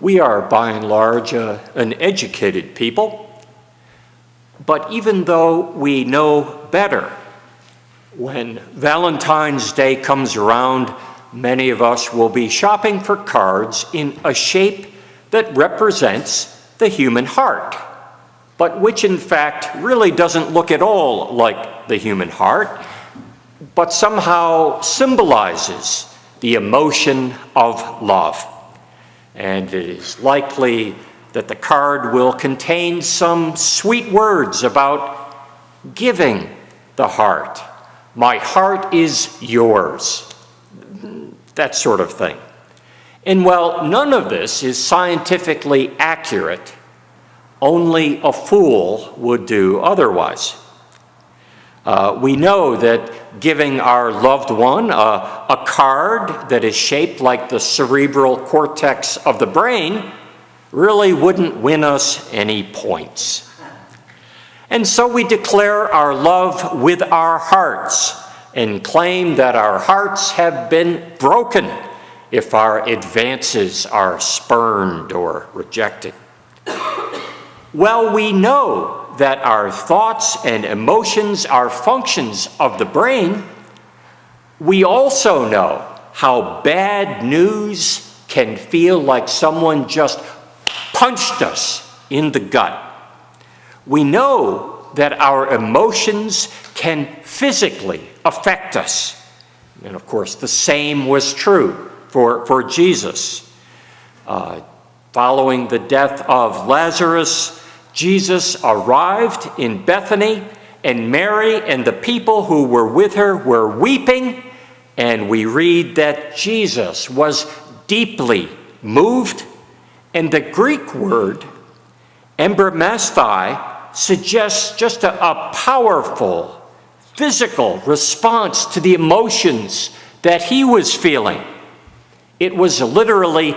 We are, by and large, an educated people, but even though we know better, when Valentine's Day comes around, many of us will be shopping for cards in a shape that represents the human heart, but which in fact really doesn't look at all like the human heart, but somehow symbolizes the emotion of love. And it is likely that the card will contain some sweet words about giving the heart. My heart is yours. That sort of thing. And while none of this is scientifically accurate, only a fool would do otherwise. We know that giving our loved one a card that is shaped like the cerebral cortex of the brain really wouldn't win us any points. And so we declare our love with our hearts and claim that our hearts have been broken if our advances are spurned or rejected. Well, we know that our thoughts and emotions are functions of the brain. We also know how bad news can feel like someone just punched us in the gut. We know that our emotions can physically affect us. And of course, the same was true for Jesus. Following the death of Lazarus, Jesus arrived in Bethany, and Mary and the people who were with her were weeping, and we read that Jesus was deeply moved, and the Greek word embrimasthai suggests just a powerful physical response to the emotions that he was feeling. It was literally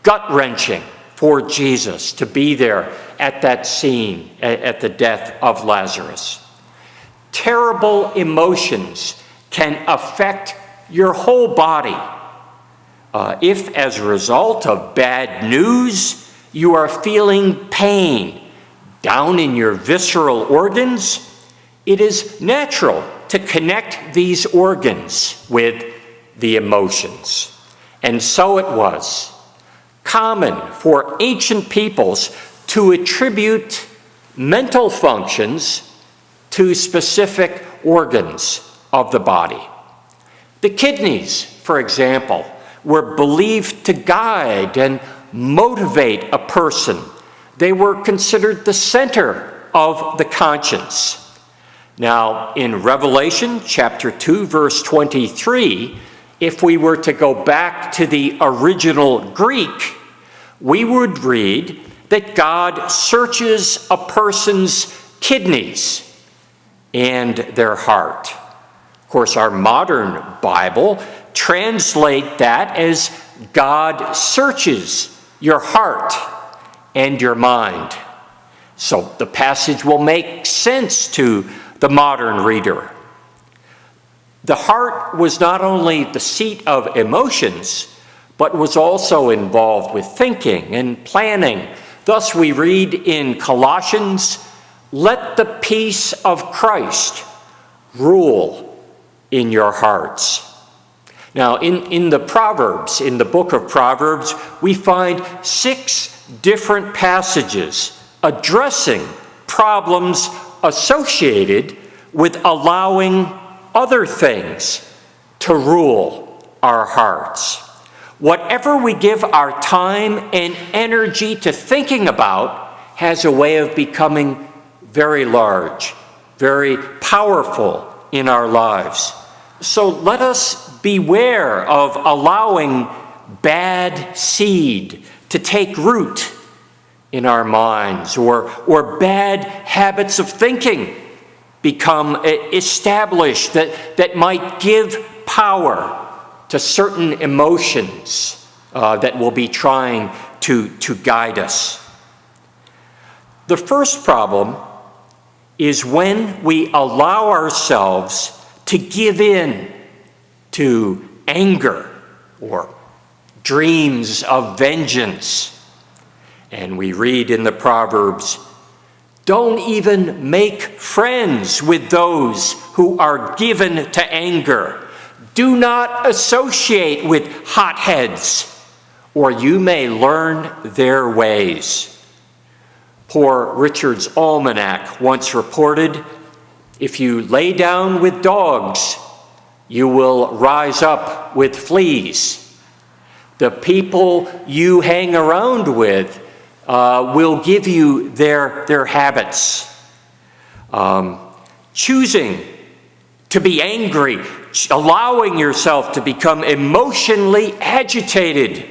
gut-wrenching for Jesus to be there at that scene, at the death of Lazarus. Terrible emotions can affect your whole body. If, as a result of bad news, you are feeling pain down in your visceral organs, it is natural to connect these organs with the emotions. And so it was common for ancient peoples to attribute mental functions to specific organs of the body. The kidneys, for example, were believed to guide and motivate a person. They were considered the center of the conscience. Now, in Revelation chapter 2, verse 23, if we were to go back to the original Greek, we would read that God searches a person's kidneys and their heart. Of course, our modern Bible translates that as God searches your heart and your mind. So the passage will make sense to the modern reader. The heart was not only the seat of emotions, but was also involved with thinking and planning. Thus we read in Colossians, "Let the peace of Christ rule in your hearts." Now, in the Proverbs, in the book of Proverbs, we find 6 different passages addressing problems associated with allowing other things to rule our hearts. Whatever we give our time and energy to thinking about has a way of becoming very large, very powerful in our lives. So let us beware of allowing bad seed to take root in our minds, or bad habits of thinking become established that might give power to certain emotions that will be trying to guide us. The first problem is when we allow ourselves to give in to anger or dreams of vengeance And we read in the Proverbs, don't even make friends with those who are given to anger. Do not associate with hotheads, or you may learn their ways. Poor Richard's Almanac once reported, if you lay down with dogs, you will rise up with fleas. The people you hang around with will give you their habits. Choosing to be angry, allowing yourself to become emotionally agitated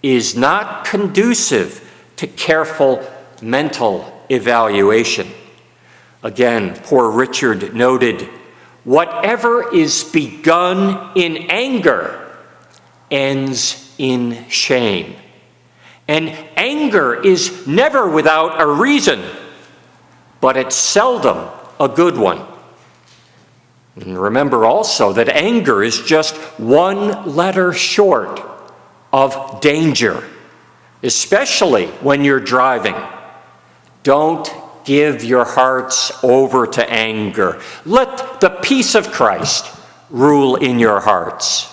is not conducive to careful mental evaluation. Again, poor Richard noted, whatever is begun in anger ends in shame. And anger is never without a reason, but it's seldom a good one. And remember also that anger is just one letter short of danger, especially when you're driving. Don't give your hearts over to anger. Let the peace of Christ rule in your hearts.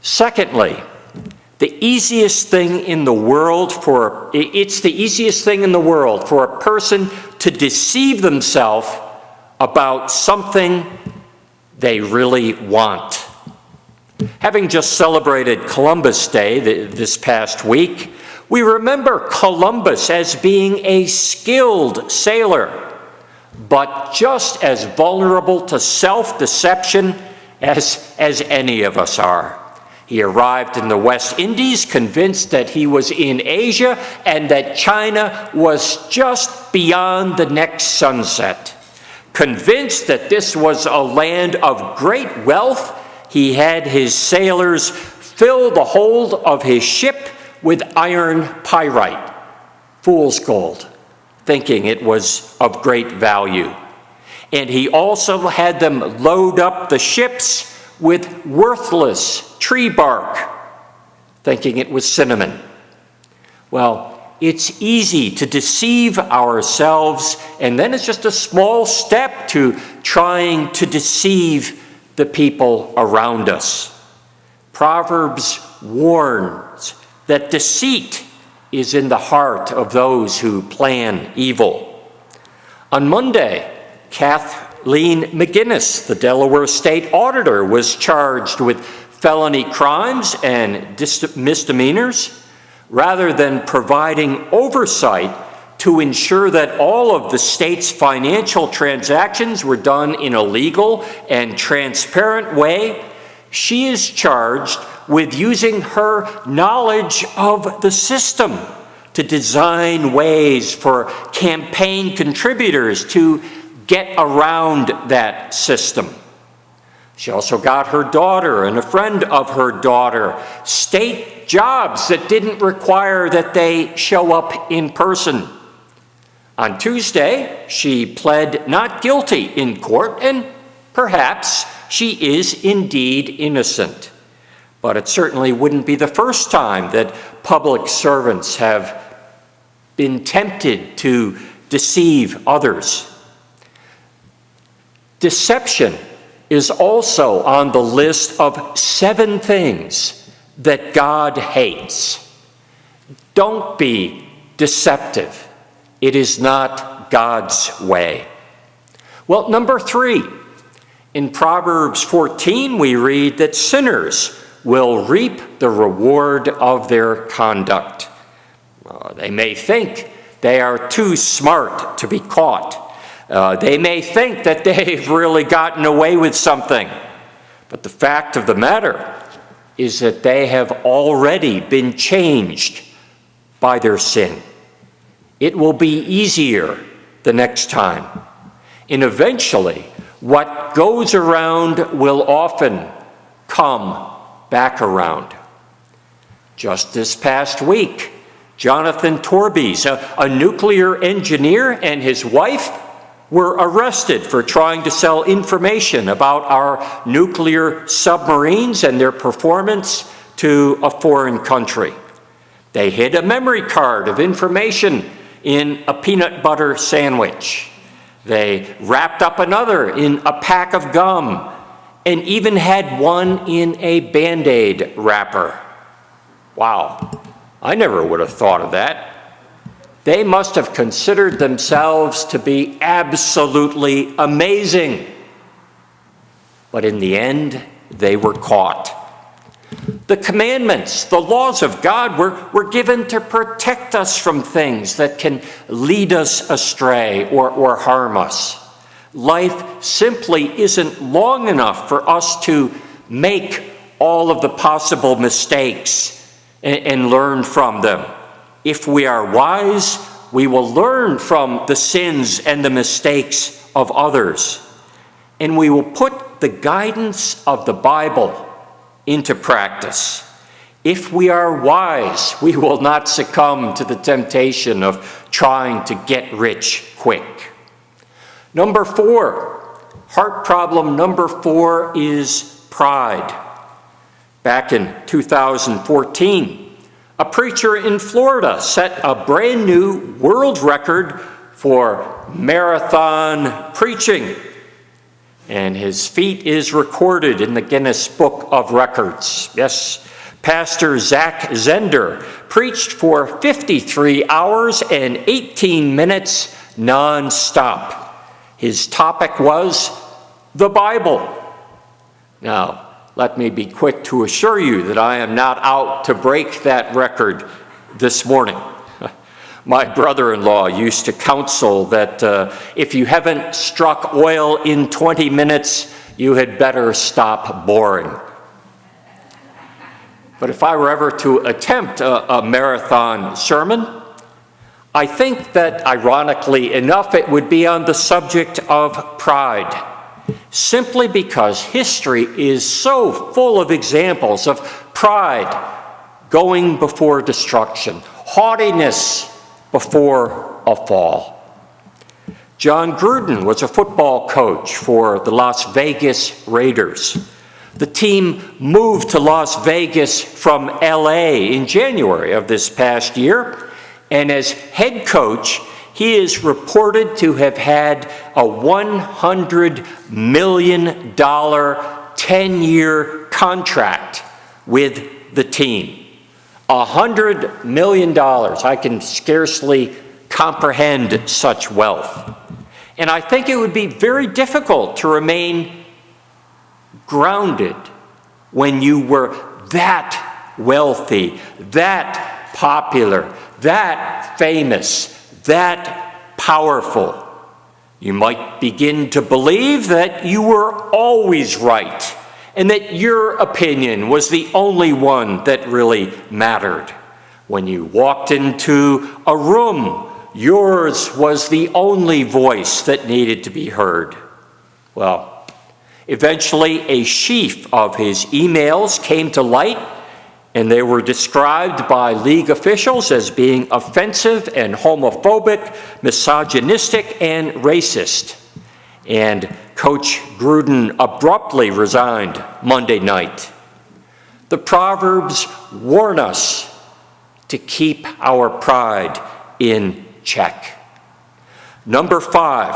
Secondly, the easiest thing in the world for a person to deceive themselves about something they really want. Having just celebrated Columbus Day this past week, we remember Columbus as being a skilled sailor, but just as vulnerable to self-deception as any of us are. He arrived in the West Indies convinced that he was in Asia and that China was just beyond the next sunset. Convinced that this was a land of great wealth, he had his sailors fill the hold of his ship with iron pyrite, fool's gold, thinking it was of great value. And he also had them load up the ships with worthless tree bark, thinking it was cinnamon. Well, it's easy to deceive ourselves, and then it's just a small step to trying to deceive the people around us. Proverbs warns that deceit is in the heart of those who plan evil. On Monday, Kathleen McGinnis, the Delaware State Auditor, was charged with felony crimes and misdemeanors, rather than providing oversight to ensure that all of the state's financial transactions were done in a legal and transparent way. She is charged with using her knowledge of the system to design ways for campaign contributors to get around that system. She also got her daughter and a friend of her daughter state jobs that didn't require that they show up in person. On Tuesday, she pled not guilty in court, and perhaps she is indeed innocent. But it certainly wouldn't be the first time that public servants have been tempted to deceive others. Deception is also on the list of 7 things that God hates. Don't be deceptive. It is not God's way. Well, number 3, in Proverbs 14, we read that sinners will reap the reward of their conduct. They may think they are too smart to be caught. They may think that they've really gotten away with something. But the fact of the matter is that they have already been changed by their sin. It will be easier the next time. And eventually, what goes around will often come back around. Just this past week, Jonathan Torbies, a nuclear engineer, and his wife were arrested for trying to sell information about our nuclear submarines and their performance to a foreign country. They hid a memory card of information in a peanut butter sandwich. They wrapped up another in a pack of gum and even had one in a Band-Aid wrapper. Wow, I never would have thought of that. They must have considered themselves to be absolutely amazing. But in the end, they were caught. The commandments, the laws of God were given to protect us from things that can lead us astray or harm us. Life simply isn't long enough for us to make all of the possible mistakes and learn from them. If we are wise, we will learn from the sins and the mistakes of others, and we will put the guidance of the Bible into practice. If we are wise, we will not succumb to the temptation of trying to get rich quick. Number 4, heart problem number 4 is pride. Back in 2014, a preacher in Florida set a brand new world record for marathon preaching. And his feat is recorded in the Guinness Book of Records. Yes, Pastor Zach Zender preached for 53 hours and 18 minutes nonstop. His topic was the Bible. Now, let me be quick to assure you that I am not out to break that record this morning. My brother-in-law used to counsel that if you haven't struck oil in 20 minutes, you had better stop boring. But if I were ever to attempt a marathon sermon, I think that, ironically enough, it would be on the subject of pride, simply because history is so full of examples of pride going before destruction, haughtiness before a fall. John Gruden was a football coach for the Las Vegas Raiders. The team moved to Las Vegas from LA in January of this past year, and as head coach, he is reported to have had a $100 million 10-year contract with the team. $100 million. I can scarcely comprehend such wealth. And I think it would be very difficult to remain grounded when you were that wealthy, that popular, that famous, that powerful. You might begin to believe that you were always right and that your opinion was the only one that really mattered. When you walked into a room, yours was the only voice that needed to be heard. Well, eventually a sheaf of his emails came to light, and they were described by league officials as being offensive and homophobic, misogynistic, and racist. And Coach Gruden abruptly resigned Monday night. The Proverbs warn us to keep our pride in check. Number 5,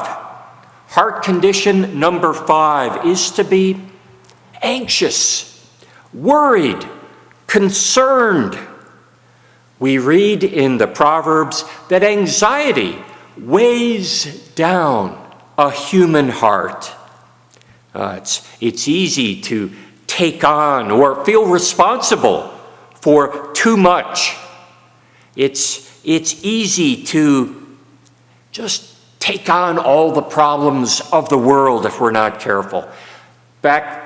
heart condition number 5 is to be anxious, worried, concerned. We read in the Proverbs that anxiety weighs down a human heart. It's easy to take on or feel responsible for too much. It's easy to just take on all the problems of the world if we're not careful. Back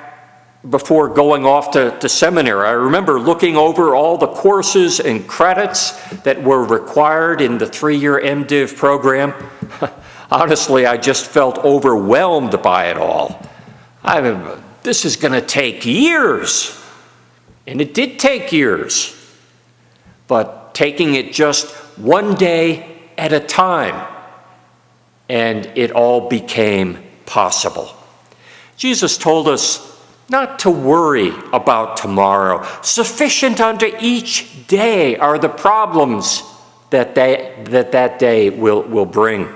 before going off to seminary, I remember looking over all the courses and credits that were required in the 3-year MDiv program. Honestly, I just felt overwhelmed by it all. This is going to take years. And it did take years. But taking it just one day at a time, and it all became possible. Jesus told us not to worry about tomorrow. Sufficient unto each day are the problems that day will bring.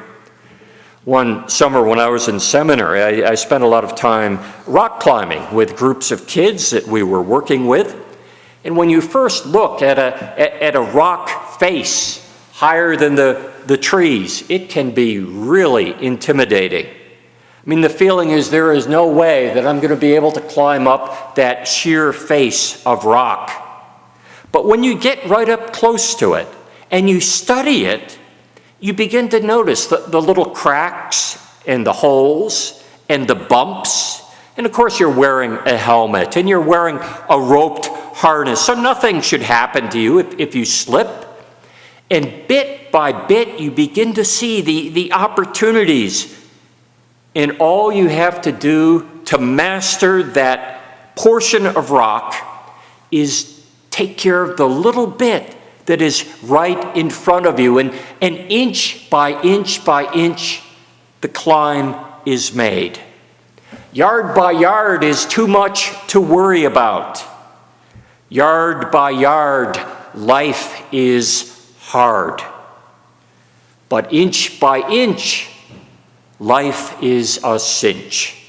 One summer when I was in seminary, I spent a lot of time rock climbing with groups of kids that we were working with. And when you first look at a rock face higher than the trees, it can be really intimidating. I mean, the feeling is there is no way that I'm going to be able to climb up that sheer face of rock. But when you get right up close to it and you study it, you begin to notice the little cracks and the holes and the bumps. And of course, you're wearing a helmet and you're wearing a roped harness, so nothing should happen to you if you slip. And bit by bit, you begin to see the opportunities. And all you have to do to master that portion of rock is take care of the little bit that is right in front of you. And inch by inch by inch, the climb is made. Yard by yard is too much to worry about. Yard by yard, life is hard. But inch by inch, life is a cinch.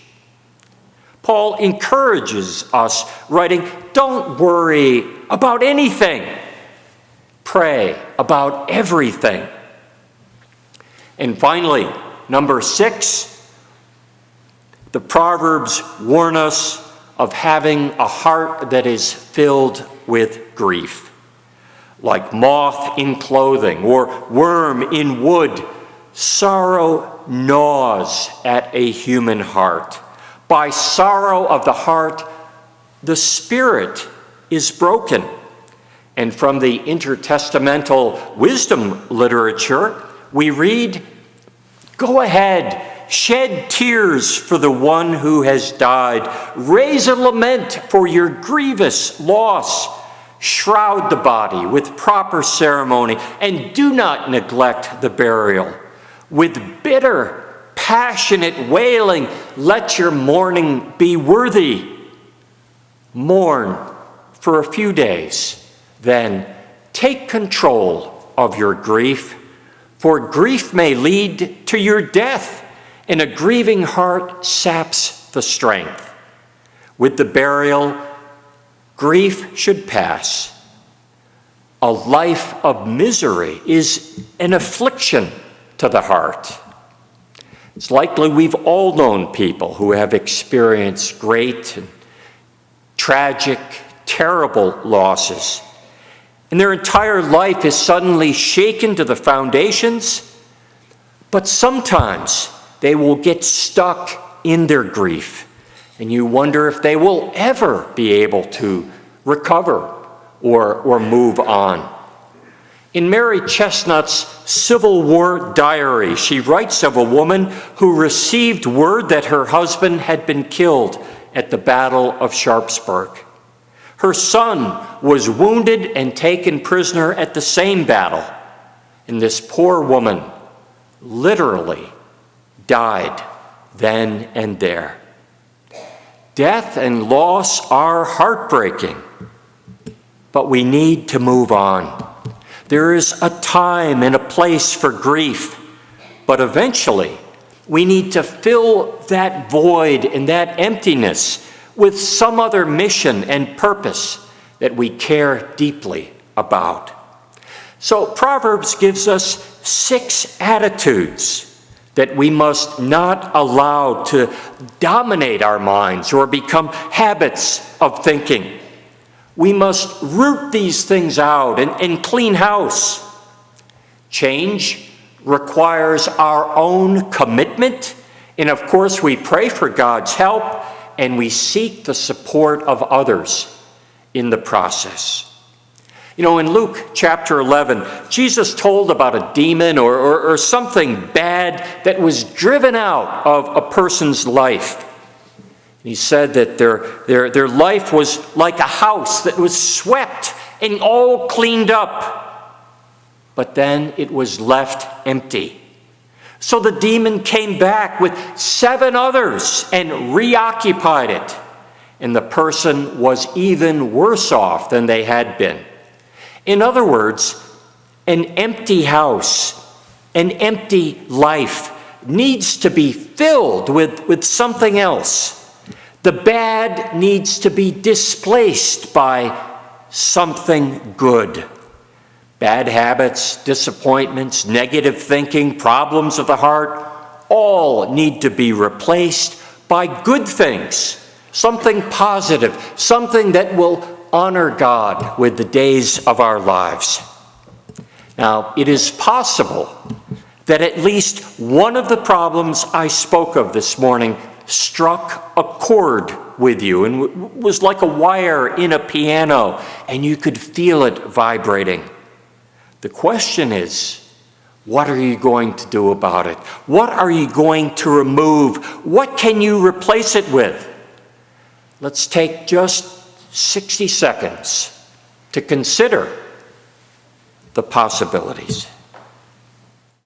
Paul encourages us, writing, don't worry about anything. Pray about everything. And finally, number 6, the Proverbs warn us of having a heart that is filled with grief. Like moth in clothing or worm in wood, sorrow gnaws at a human heart. By sorrow of the heart, the spirit is broken. And from the intertestamental wisdom literature, we read, go ahead, shed tears for the one who has died. Raise a lament for your grievous loss. Shroud the body with proper ceremony, and do not neglect the burial. With bitter, passionate wailing, let your mourning be worthy. Mourn for a few days, then take control of your grief, for grief may lead to your death, and a grieving heart saps the strength. With the burial, grief should pass. A life of misery is an affliction to the heart. It's likely we've all known people who have experienced great and tragic, terrible losses. And their entire life is suddenly shaken to the foundations, but sometimes they will get stuck in their grief, and you wonder if they will ever be able to recover or move on. In Mary Chestnut's Civil War diary, she writes of a woman who received word that her husband had been killed at the Battle of Sharpsburg. Her son was wounded and taken prisoner at the same battle, and this poor woman literally died then and there. Death and loss are heartbreaking, but we need to move on. There is a time and a place for grief, but eventually we need to fill that void and that emptiness with some other mission and purpose that we care deeply about. So Proverbs gives us 6 attitudes that we must not allow to dominate our minds or become habits of thinking. We must root these things out and clean house. Change requires our own commitment, and of course we pray for God's help and we seek the support of others in the process. You know, in Luke chapter 11, Jesus told about a demon or something bad that was driven out of a person's life. He said that their life was like a house that was swept and all cleaned up, but then it was left empty. So the demon came back with 7 others and reoccupied it. and the person was even worse off than they had been. In other words, an empty house, an empty life needs to be filled with something else. The bad needs to be displaced by something good. Bad habits, disappointments, negative thinking, problems of the heart, all need to be replaced by good things, something positive, something that will honor God with the days of our lives. Now, it is possible that at least one of the problems I spoke of this morning struck a chord with you and was like a wire in a piano, and you could feel it vibrating. The question is, what are you going to do about it? What are you going to remove? What can you replace it with? Let's take just 60 seconds to consider the possibilities.